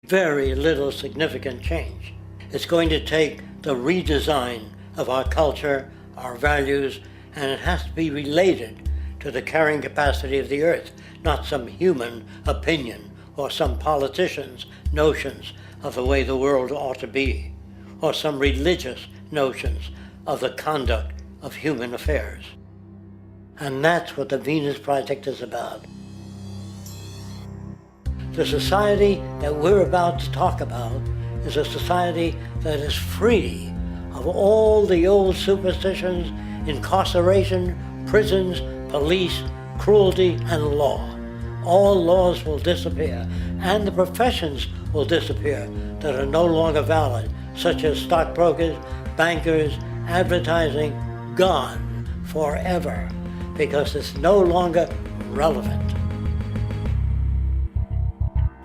very little significant change. It's going to take the redesign of our culture, our values, and it has to be related to the carrying capacity of the earth, not some human opinion or some politician's notions of the way the world ought to be, or some religious notions of the conduct of human affairs. And that's what the Venus Project is about. The society that we're about to talk about is a society that is free of all the old superstitions, incarceration, prisons, police, cruelty, and law. All laws will disappear, and the professions will disappear that are no longer valid, such as stockbrokers, bankers, advertising, gone forever, because it's no longer relevant.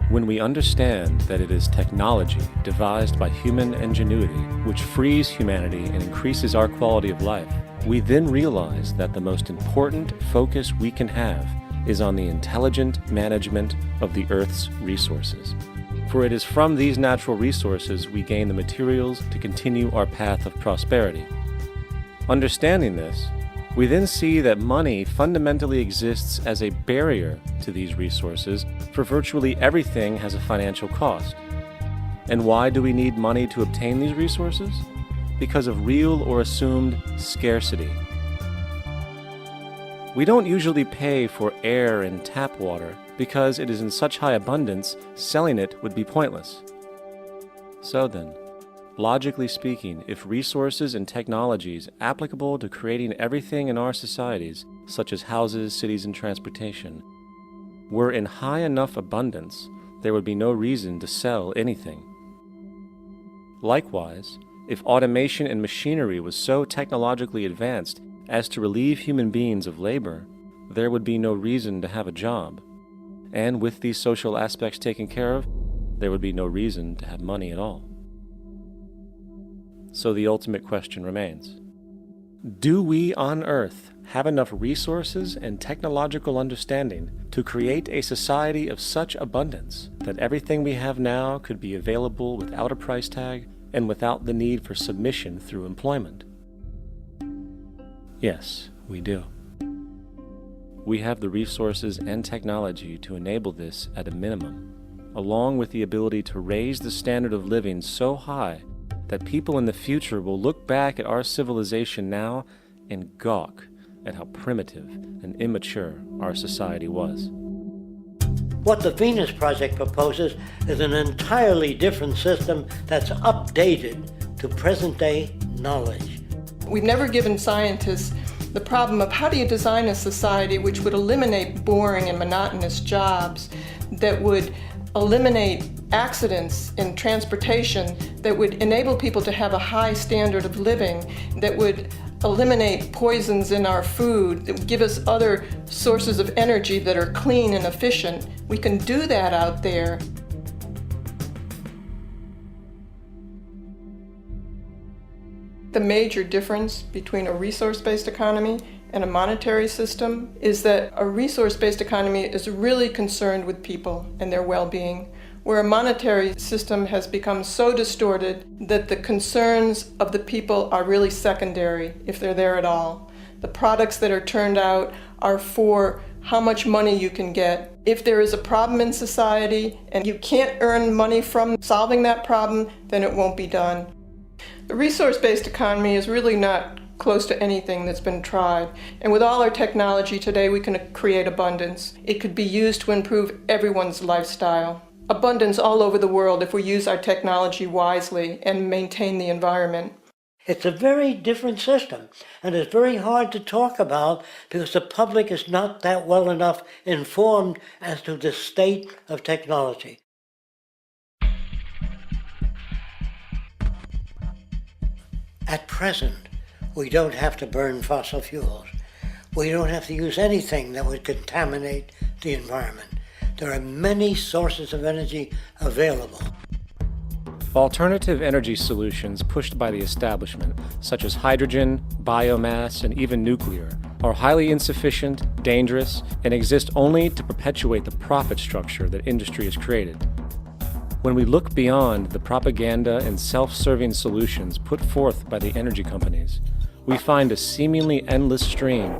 When we understand that it is technology devised by human ingenuity which frees humanity and increases our quality of life, we then realize that the most important focus we can have is on the intelligent management of the Earth's resources. For it is from these natural resources we gain the materials to continue our path of prosperity. Understanding this, we then see that money fundamentally exists as a barrier to these resources, for virtually everything has a financial cost. And why do we need money to obtain these resources? Because of real or assumed scarcity. We don't usually pay for air and tap water because it is in such high abundance, selling it would be pointless. So then, logically speaking, if resources and technologies applicable to creating everything in our societies, such as houses, cities, and transportation, were in high enough abundance, there would be no reason to sell anything. Likewise, if automation and machinery was so technologically advanced as to relieve human beings of labor, there would be no reason to have a job. And with these social aspects taken care of, there would be no reason to have money at all. So the ultimate question remains: do we on Earth have enough resources and technological understanding to create a society of such abundance that everything we have now could be available without a price tag and without the need for submission through employment? Yes, we do. We have the resources and technology to enable this at a minimum, along with the ability to raise the standard of living so high that people in the future will look back at our civilization now and gawk at how primitive and immature our society was. What the Venus Project proposes is an entirely different system that's updated to present-day knowledge. We've never given scientists the problem of how do you design a society which would eliminate boring and monotonous jobs, that would eliminate accidents in transportation, that would enable people to have a high standard of living, that would eliminate poisons in our food, that would give us other sources of energy that are clean and efficient. We can do that out there. The major difference between a resource-based economy and a monetary system is that a resource-based economy is really concerned with people and their well-being, where a monetary system has become so distorted that the concerns of the people are really secondary, if they're there at all. The products that are turned out are for how much money you can get. If there is a problem in society and you can't earn money from solving that problem, then it won't be done. The resource-based economy is really not close to anything that's been tried. And with all our technology today, we can create abundance. It could be used to improve everyone's lifestyle. Abundance all over the world if we use our technology wisely and maintain the environment. It's a very different system, and it's very hard to talk about because the public is not that well enough informed as to the state of technology. At present, we don't have to burn fossil fuels. We don't have to use anything that would contaminate the environment. There are many sources of energy available. Alternative energy solutions pushed by the establishment, such as hydrogen, biomass, and even nuclear, are highly insufficient, dangerous, and exist only to perpetuate the profit structure that industry has created. When we look beyond the propaganda and self-serving solutions put forth by the energy companies, we find a seemingly endless stream